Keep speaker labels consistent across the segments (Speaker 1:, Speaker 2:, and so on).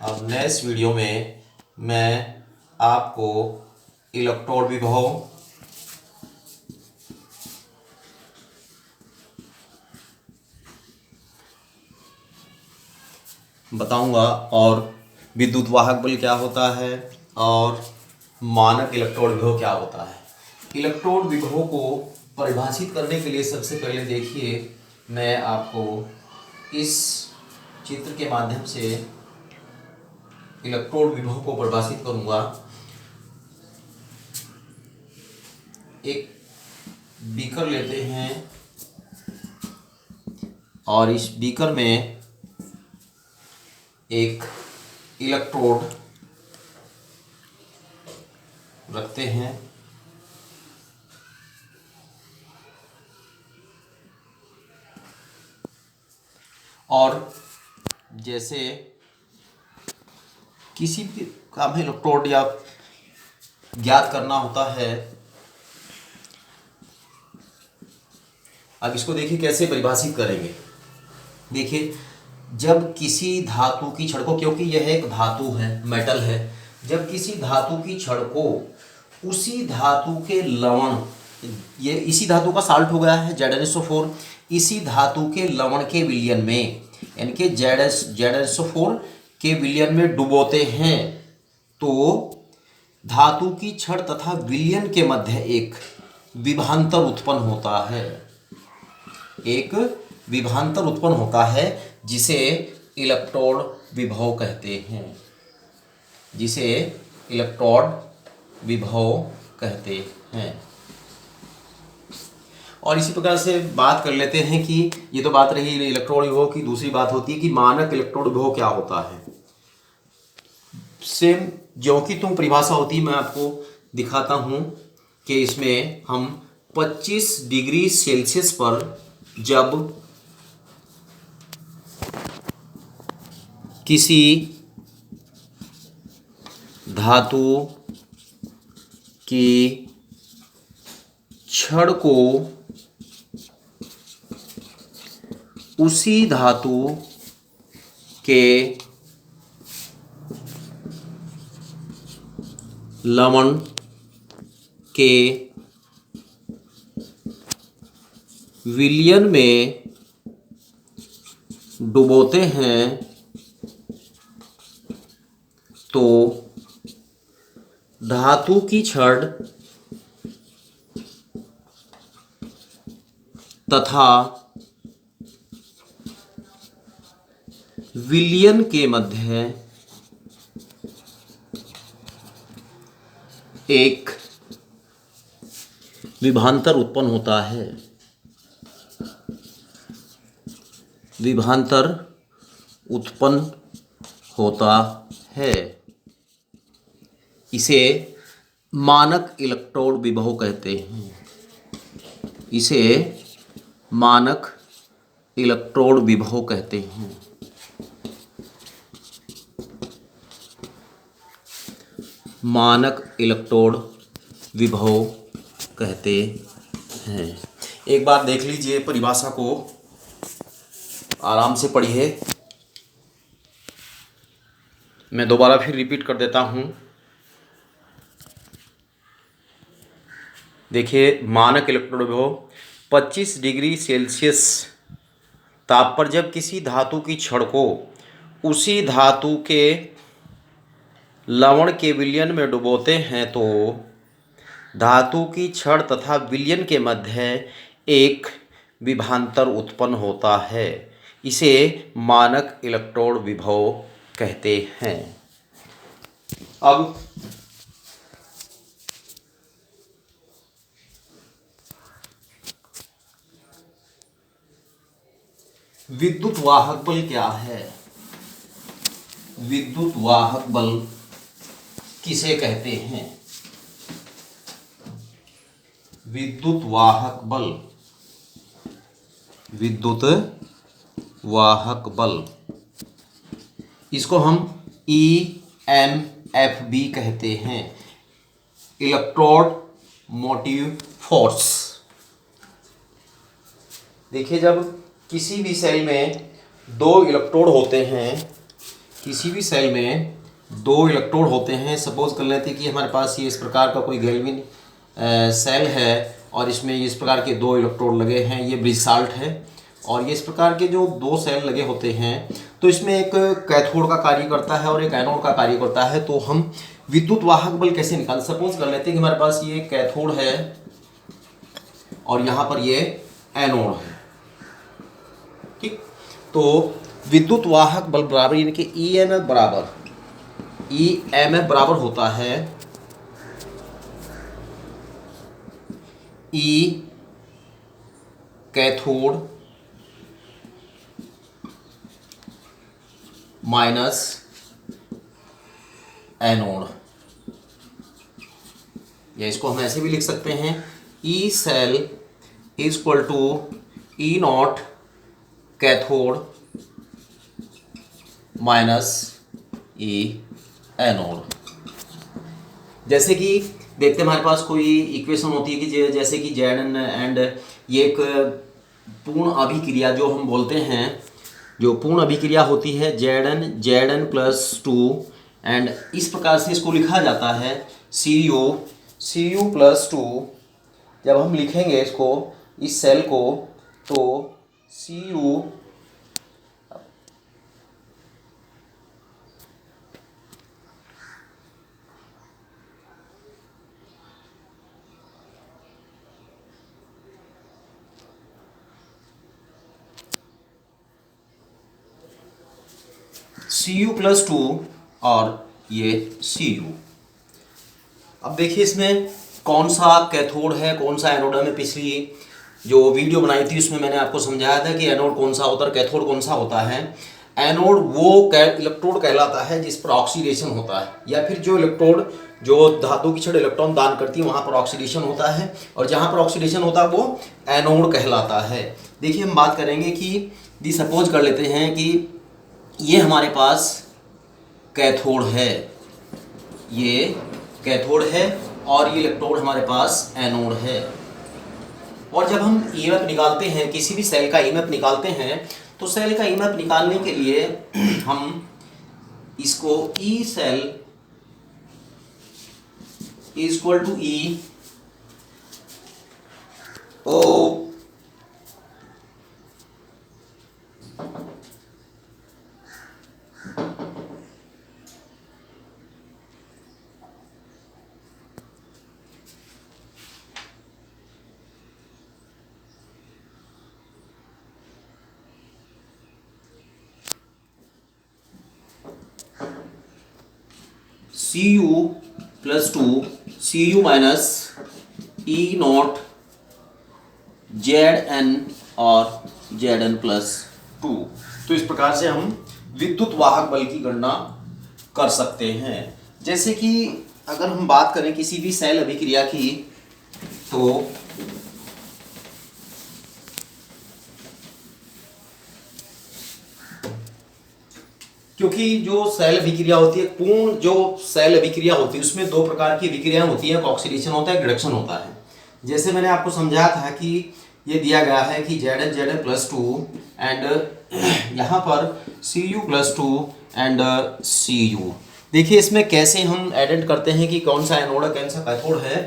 Speaker 1: अब next video में मैं आपको इलेक्ट्रोड विभव बताऊंगा और विद्युत वाहक बल क्या होता है और मानक इलेक्ट्रोड विभव क्या होता है। इलेक्ट्रोड विभव को परिभाषित करने के लिए सबसे पहले देखिए, मैं आपको इस चित्र के माध्यम से इलेक्ट्रोड विभव को परिभाषित करूंगा। एक बीकर लेते हैं और इस बीकर में एक इलेक्ट्रोड रखते हैं और जैसे किसी भी काम में इलेक्ट्रोड या ज्ञात करना होता है। अब इसको देखिए कैसे परिभाषित करेंगे। देखिए, जब किसी धातु की छड़ को, क्योंकि यह एक धातु है, मेटल है, जब किसी धातु की छड़ को उसी धातु के लवण, ये इसी धातु का साल्ट हो गया है ZnSO4, इसी धातु के लवण के विलयन में, यानी कि ZnSO4 के विलयन में डुबोते हैं, तो धातु की छड़ तथा विलयन के मध्य एक विभवांतर उत्पन्न होता है। एक विभवांतर उत्पन्न होता है जिसे इलेक्ट्रोड विभव कहते हैं, जिसे इलेक्ट्रोड विभव कहते हैं। और इसी प्रकार से बात कर लेते हैं कि ये तो बात रही इलेक्ट्रोड विभव की। दूसरी बात होती है कि मानक इलेक्ट्रोड विभव क्या होता है। सेम ज्यों की तुम परिभाषा होती है, मैं आपको दिखाता हूँ कि इसमें हम 25 डिग्री सेल्सियस पर जब किसी धातु की छड़ को उसी धातु के लवण के विलयन में डुबोते हैं, तो धातु की छड़ तथा विलयन के मध्य एक विभवांतर उत्पन्न होता है। विभवांतर उत्पन्न होता है, इसे मानक इलेक्ट्रोड विभव कहते हैं। इसे मानक इलेक्ट्रोड विभव कहते हैं। मानक इलेक्ट्रोड विभव कहते हैं। एक बार देख लीजिए, परिभाषा को आराम से पढ़िए। मैं दोबारा फिर रिपीट कर देता हूँ। देखिए, मानक इलेक्ट्रोड विभव 25 डिग्री सेल्सियस ताप पर जब किसी धातु की छड़ को उसी धातु के लवण के विलयन में डुबोते हैं, तो धातु की छड़ तथा विलयन के मध्य एक विभवांतर उत्पन्न होता है। इसे मानक इलेक्ट्रोड विभव कहते हैं। अब विद्युत वाहक बल क्या है? विद्युत वाहक बल किसे कहते हैं? विद्युत वाहक बल, विद्युत वाहक बल, इसको हम EMFB कहते हैं, इलेक्ट्रोड मोटिव फोर्स। देखिए, जब किसी भी सेल में दो इलेक्ट्रोड होते हैं, किसी भी सेल में दो इलेक्ट्रोड होते हैं। सपोज कर लेते हैं कि हमारे पास ये इस प्रकार का कोई गैल्विन सेल है और इसमें इस प्रकार के दो इलेक्ट्रोड लगे हैं, ये ब्रिज साल्ट है। और ये इस प्रकार के जो दो सेल लगे होते हैं तो इसमें एक कैथोड का कार्य करता है और एक एनोड का कार्य करता है। तो हम विद्युत वाहक बल कैसे निकाल, सपोज कर लेते हैं कि हमारे पास ये कैथोड है और यहाँ पर ये एनोड है, ठीक। तो विद्युत वाहक बल बराबर यानी कि EMF बराबर होता है E कैथोड माइनस एनोड, या इसको हम ऐसे भी लिख सकते हैं E cell is equal to E naught cathode minus E anode. जैसे कि देखते हैं हमारे पास कोई इक्वेशन होती है कि जैसे कि जेड एंड ये एक पूर्ण अभिक्रिया जो हम बोलते हैं, जो पूर्ण अभिक्रिया होती है Z N plus two, and इस प्रकार से इसको लिखा जाता है सी यू प्लस टू। जब हम लिखेंगे इसको इस सेल को तो सी यू प्लस टू और ये सी यू। अब देखिए इसमें कौन सा कैथोड है कौन सा एनोड है। मैं पिछली जो वीडियो बनाई थी उसमें मैंने आपको समझाया था कि एनोड कौन सा होता है, कैथोड कौन सा होता है। एनोड वो इलेक्ट्रोड कहलाता है जिस पर ऑक्सीडेशन होता है, या फिर जो इलेक्ट्रोड जो धातु की छड़ इलेक्ट्रॉन दान करती है वहाँ पर ऑक्सीडेशन होता है, और जहाँ पर ऑक्सीडेशन होता है वो एनोड कहलाता है। देखिए हम बात करेंगे कि सपोज कर लेते हैं कि ये हमारे पास कैथोड है, ये कैथोड है और ये इलेक्ट्रोड हमारे पास एनोड है। और जब हम ईएमएफ निकालते हैं, किसी भी सेल का ईएमएफ निकालते हैं, तो सेल का ईएमएफ निकालने के लिए हम इसको E cell is equal to E O C U plus two C U minus E naught Z N और जेड एन प्लस टू। तो इस प्रकार से हम विद्युत वाहक बल की गणना कर सकते हैं। जैसे कि अगर हम बात करें किसी भी सेल अभिक्रिया की, तो क्योंकि जो सेल अभिक्रिया होती है, पूर्ण जो सेल अभिक्रिया होती है उसमें दो प्रकार की अभिक्रियाएं होती हैं, ऑक्सीडेशन होता है, रिडक्शन होता है। जैसे मैंने आपको समझाया था कि ये दिया गया है कि Z N plus two and यहाँ पर C U plus two and C U. देखिए इसमें कैसे हम आइडेंट करते हैं कि कौन सा एनोड है कौन सा कैथोड है।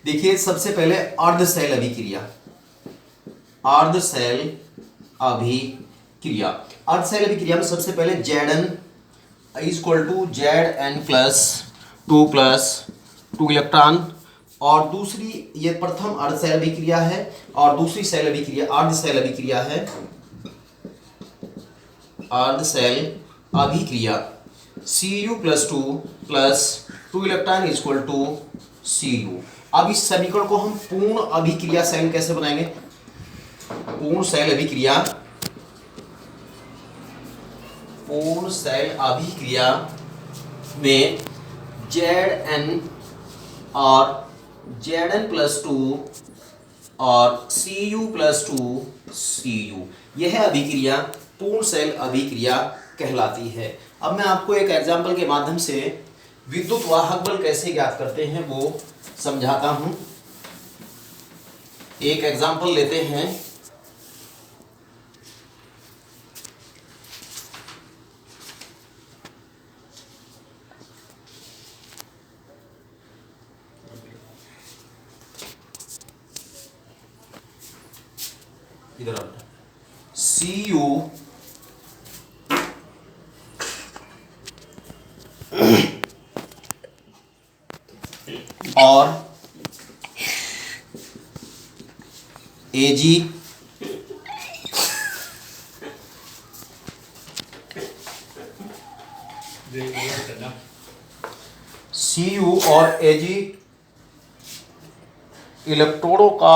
Speaker 1: देखिए सबसे पहले अर्ध सेल अभिक्रिया, अर्ध सेल अभिक्रिया, अर्ध सेल अभिक्रिया में सबसे पहले Z N is equal to Z N plus two electron, और दूसरी ये प्रथम अर्ध सेल अभिक्रिया है और दूसरी सेल अभिक्रिया अर्ध सेल अभिक्रिया है, अर्ध सेल अभिक्रिया C U plus two electron is equal to C U. अब इस समीकरण को हम पूर्ण अभिक्रिया सेल कैसे बनाएंगे, पूर्ण सेल अभिक्रिया, पूर्ण सेल अभिक्रिया में जेड एन और जेड एन प्लस टू और C U plus two C U, यह अभिक्रिया पूर्ण सेल अभिक्रिया कहलाती है। अब मैं आपको एक एग्जाम्पल के माध्यम से विद्युत वाहक बल कैसे ज्ञात करते हैं वो समझाता हूं। एक एग्जाम्पल लेते हैं। इधर आ बेटा, Cu और Ag Cu और Ag इलेक्ट्रोडों का